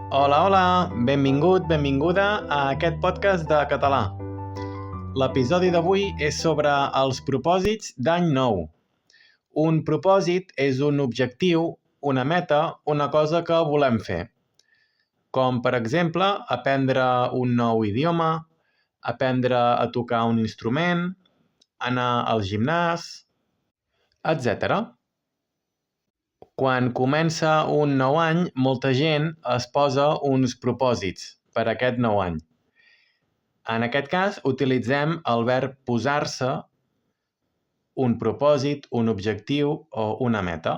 Hola, hola! Benvingut, benvinguda a aquest podcast de català. L'episodi d'avui és sobre els propòsits d'any nou. Un propòsit és un objectiu, una meta, una cosa que volem fer. Com, per exemple, aprendre un nou idioma, aprendre a tocar un instrument, anar al gimnàs, etc. Quan comença un nou any, molta gent es posa uns propòsits per a aquest nou any. En aquest cas, utilitzem el verb posar-se, un propòsit, un objectiu o una meta.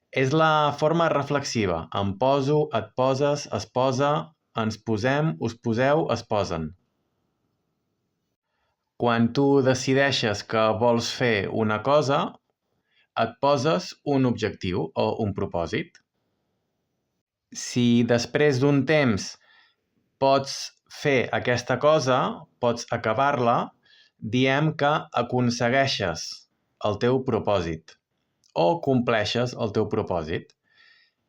És la forma reflexiva. Em poso, et poses, es posa, ens posem, us poseu, es posen. Quan tu decideixes que vols fer una cosa, et poses un objectiu o un propòsit. Si després d'un temps pots fer aquesta cosa, pots acabar-la, diem que aconsegueixes el teu propòsit o compleixes el teu propòsit.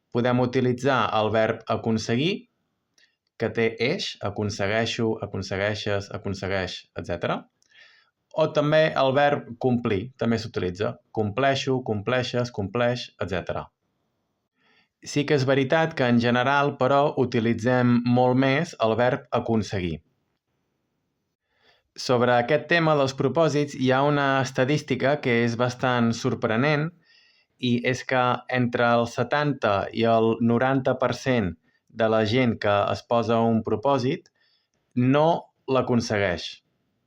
Podem utilitzar el verb aconseguir, que té eix, aconsegueixo, aconsegueixes, aconsegueix, etc. O també el verb complir, també s'utilitza. Compleixo, compleixes, compleix, etc. Sí que és veritat que en general, però, utilitzem molt més el verb aconseguir. Sobre aquest tema dels propòsits hi ha una estadística que és bastant sorprenent i és que entre el 70 i el 90% de la gent que es posa un propòsit no l'aconsegueix,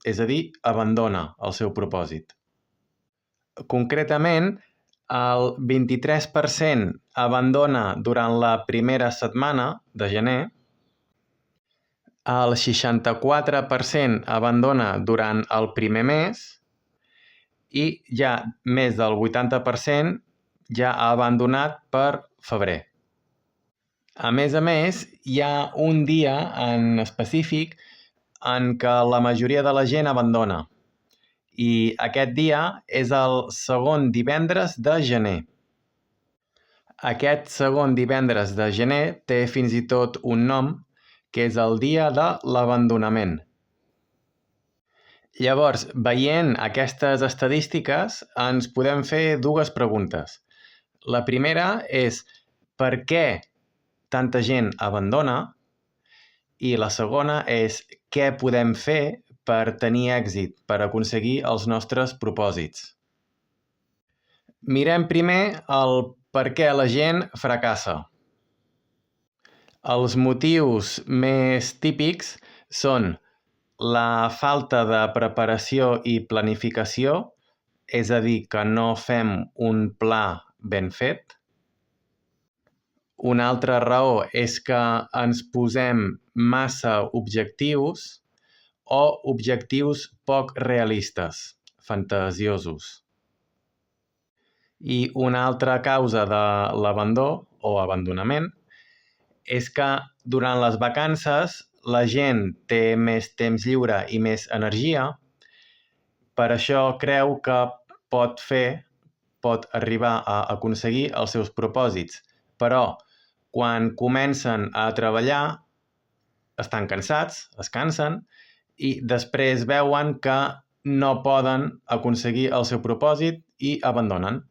és a dir, abandona el seu propòsit. Concretament, el 23% abandona durant la primera setmana de gener, el 64% abandona durant el primer mes i ja més del 80% ja ha abandonat per febrer. A més, hi ha un dia en específic en què la majoria de la gent abandona. I aquest dia és el segon divendres de gener. Aquest segon divendres de gener té fins i tot un nom, que és el dia de l'abandonament. Llavors, veient aquestes estadístiques, ens podem fer dues preguntes. La primera és per què tanta gent abandona? I la segona és què podem fer per tenir èxit, per aconseguir els nostres propòsits. Mirem primer el per què la gent fracassa. Els motius més típics són la falta de preparació i planificació, és a dir, que no fem un pla ben fet. Una altra raó és que ens posem massa objectius o objectius poc realistes, fantasiosos. I una altra causa de l'abandó o abandonament és que durant les vacances la gent té més temps lliure i més energia, per això creu que pot arribar a aconseguir els seus propòsits, però quan comencen a treballar estan cansats, es cansen i després veuen que no poden aconseguir el seu propòsit i abandonen.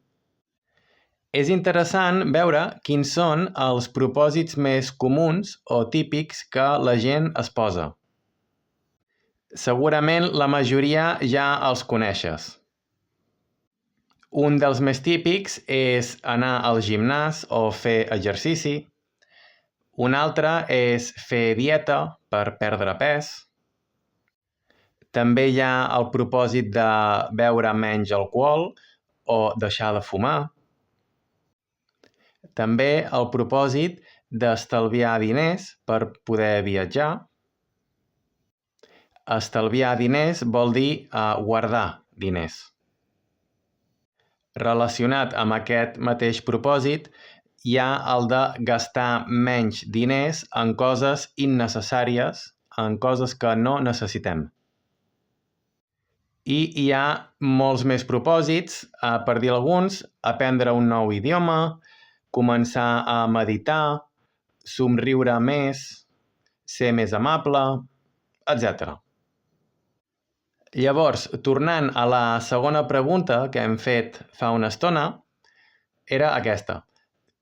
És interessant veure quins són els propòsits més comuns o típics que la gent es posa. Segurament la majoria ja els coneixes. Un dels més típics és anar al gimnàs o fer exercici. Un altre és fer dieta per perdre pes. També hi ha el propòsit de beure menys alcohol o deixar de fumar. També el propòsit d'estalviar diners per poder viatjar. Estalviar diners vol dir guardar diners. Relacionat amb aquest mateix propòsit, hi ha el de gastar menys diners en coses innecessàries, en coses que no necessitem. I hi ha molts més propòsits, per dir alguns, aprendre un nou idioma, començar a meditar, somriure més, ser més amable, etc. Llavors, tornant a la segona pregunta que hem fet fa una estona, era aquesta.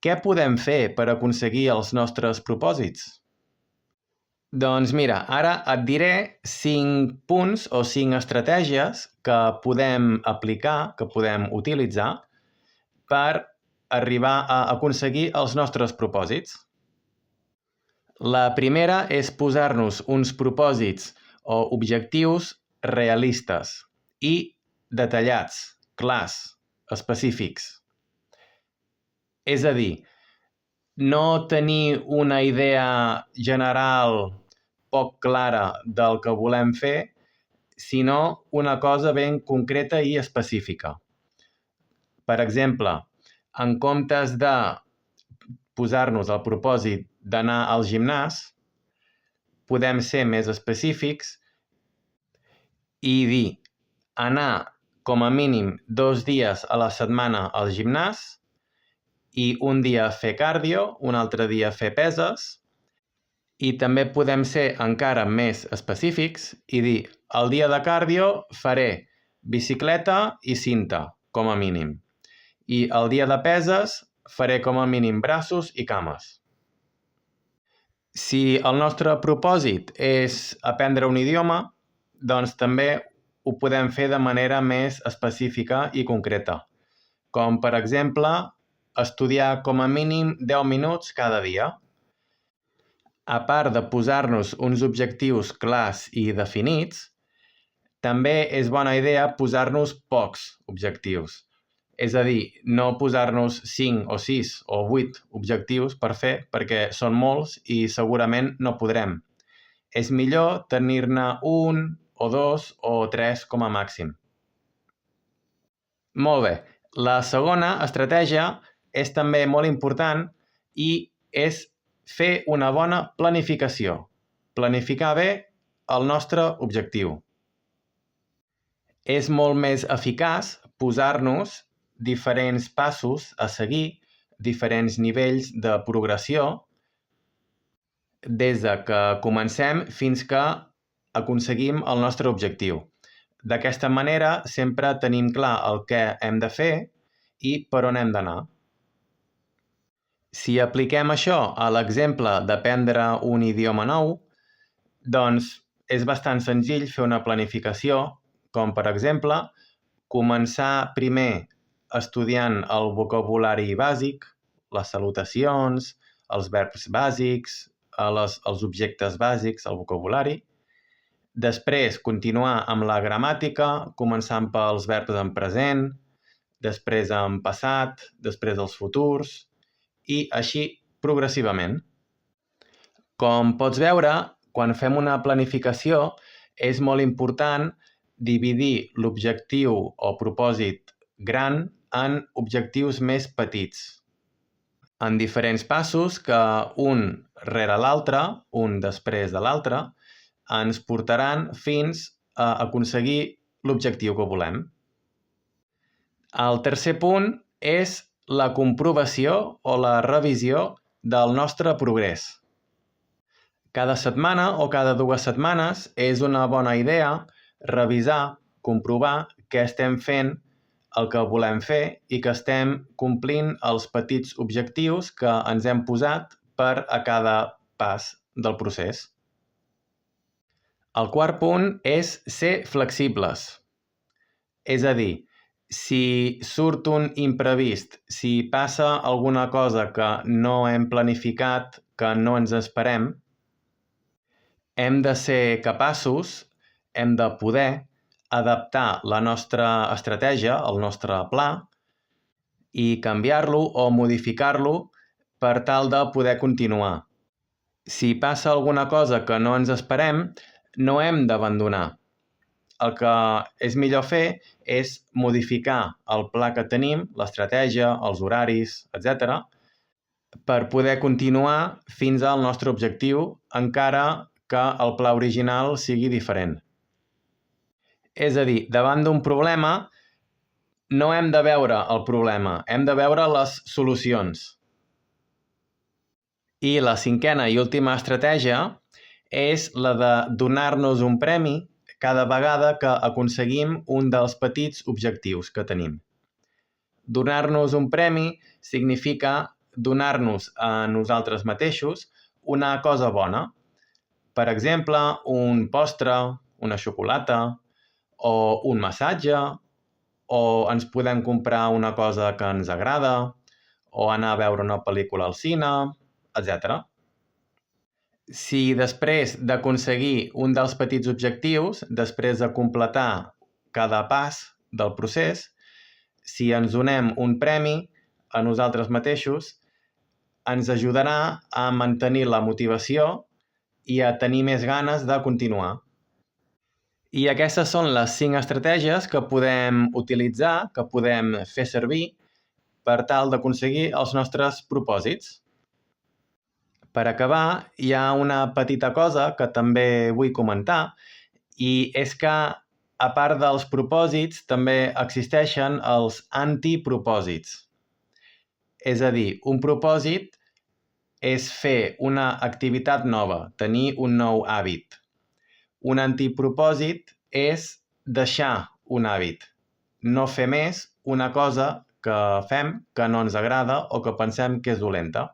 Què podem fer per aconseguir els nostres propòsits? Doncs mira, ara et diré 5 punts o 5 estratègies que podem aplicar, que podem utilitzar per arribar a aconseguir els nostres propòsits. La primera és posar-nos uns propòsits o objectius realistes i detallats, clars, específics. És a dir, no tenir una idea general poc clara del que volem fer, sinó una cosa ben concreta i específica. Per exemple, en comptes de posar-nos el propòsit d'anar al gimnàs, podem ser més específics i dir anar com a mínim 2 dies a la setmana al gimnàs i un dia fer cardio, un altre dia fer peses, i també podem ser encara més específics i dir el dia de cardio faré bicicleta i cinta, com a mínim. I el dia de peses faré com a mínim braços i cames. Si el nostre propòsit és aprendre un idioma, doncs també ho podem fer de manera més específica i concreta, com per exemple estudiar com a mínim 10 minuts cada dia. A part de posar-nos uns objectius clars i definits, també és bona idea posar-nos pocs objectius. És a dir, no posar-nos 5 o 6 o 8 objectius per fer, perquè són molts i segurament no podrem. És millor tenir-ne 1 o 2 o 3 com a màxim. Molt bé. La segona estratègia és també molt important i és fer una bona planificació. Planificar bé el nostre objectiu. És molt més eficaç posar-nos diferents passos a seguir, diferents nivells de progressió, des de que comencem fins que aconseguim el nostre objectiu. D'aquesta manera sempre tenim clar el que hem de fer i per on hem d'anar. Si apliquem això a l'exemple d'aprendre un idioma nou, doncs és bastant senzill fer una planificació, com per exemple començar primer estudiant el vocabulari bàsic, les salutacions, els verbs bàsics, els objectes bàsics, el vocabulari. Després continuar amb la gramàtica, començant pels verbs en present, després en passat, després els futurs, i així progressivament. Com pots veure, quan fem una planificació és molt important dividir l'objectiu o propòsit gran en objectius més petits, en diferents passos que un rere l'altre, un després de l'altre, ens portaran fins a aconseguir l'objectiu que volem. El tercer punt és la comprovació o la revisió del nostre progrés. Cada setmana o cada 2 setmanes és una bona idea revisar, comprovar què estem fent, el que volem fer i que estem complint els petits objectius que ens hem posat per a cada pas del procés. El quart punt és ser flexibles. És a dir, si surt un imprevist, si passa alguna cosa que no hem planificat, que no ens esperem, hem de ser capaços, hem de poder adaptar la nostra estratègia, el nostre pla, i canviar-lo o modificar-lo per tal de poder continuar. Si passa alguna cosa que no ens esperem, no hem d'abandonar. El que és millor fer és modificar el pla que tenim, l'estratègia, els horaris, etc., per poder continuar fins al nostre objectiu, encara que el pla original sigui diferent. És a dir, davant d'un problema, no hem de veure el problema, hem de veure les solucions. I la cinquena i última estratègia és la de donar-nos un premi cada vegada que aconseguim un dels petits objectius que tenim. Donar-nos un premi significa donar-nos a nosaltres mateixos una cosa bona. Per exemple, un postre, una xocolata, o un massatge, o ens podem comprar una cosa que ens agrada, o anar a veure una pel·lícula al cine, etc. Si després d'aconseguir un dels petits objectius, després de completar cada pas del procés, si ens donem un premi a nosaltres mateixos, ens ajudarà a mantenir la motivació i a tenir més ganes de continuar. I aquestes són les 5 estratègies que podem utilitzar, que podem fer servir per tal d'aconseguir els nostres propòsits. Per acabar, hi ha una petita cosa que també vull comentar, i és que, a part dels propòsits, també existeixen els antipropòsits. És a dir, un propòsit és fer una activitat nova, tenir un nou hàbit. Un antipropòsit és deixar un hàbit, no fer més una cosa que fem que no ens agrada o que pensem que és dolenta.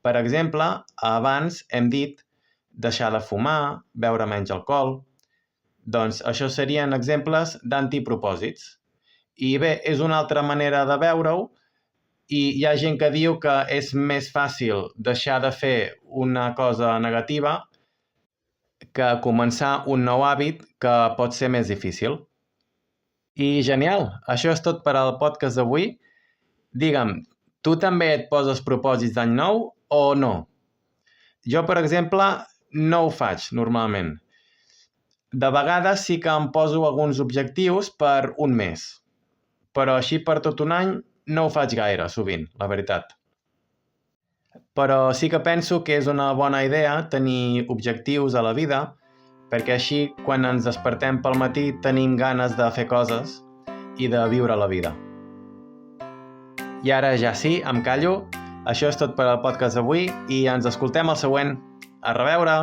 Per exemple, abans hem dit deixar de fumar, beure menys alcohol. Doncs això serien exemples d'antipropòsits. I bé, és una altra manera de veure-ho, i hi ha gent que diu que és més fàcil deixar de fer una cosa negativa que començar un nou hàbit que pot ser més difícil. I genial! Això és tot per al podcast d'avui. Digue'm, tu també et poses propòsits d'any nou o no? Jo, per exemple, no ho faig normalment. De vegades sí que em poso alguns objectius per un mes, però així per tot un any no ho faig gaire, sovint, la veritat. Però sí que penso que és una bona idea tenir objectius a la vida, perquè així, quan ens despertem pel matí, tenim ganes de fer coses i de viure la vida. I ara ja sí, em callo. Això és tot per al podcast d'avui i ens escoltem al següent. A reveure!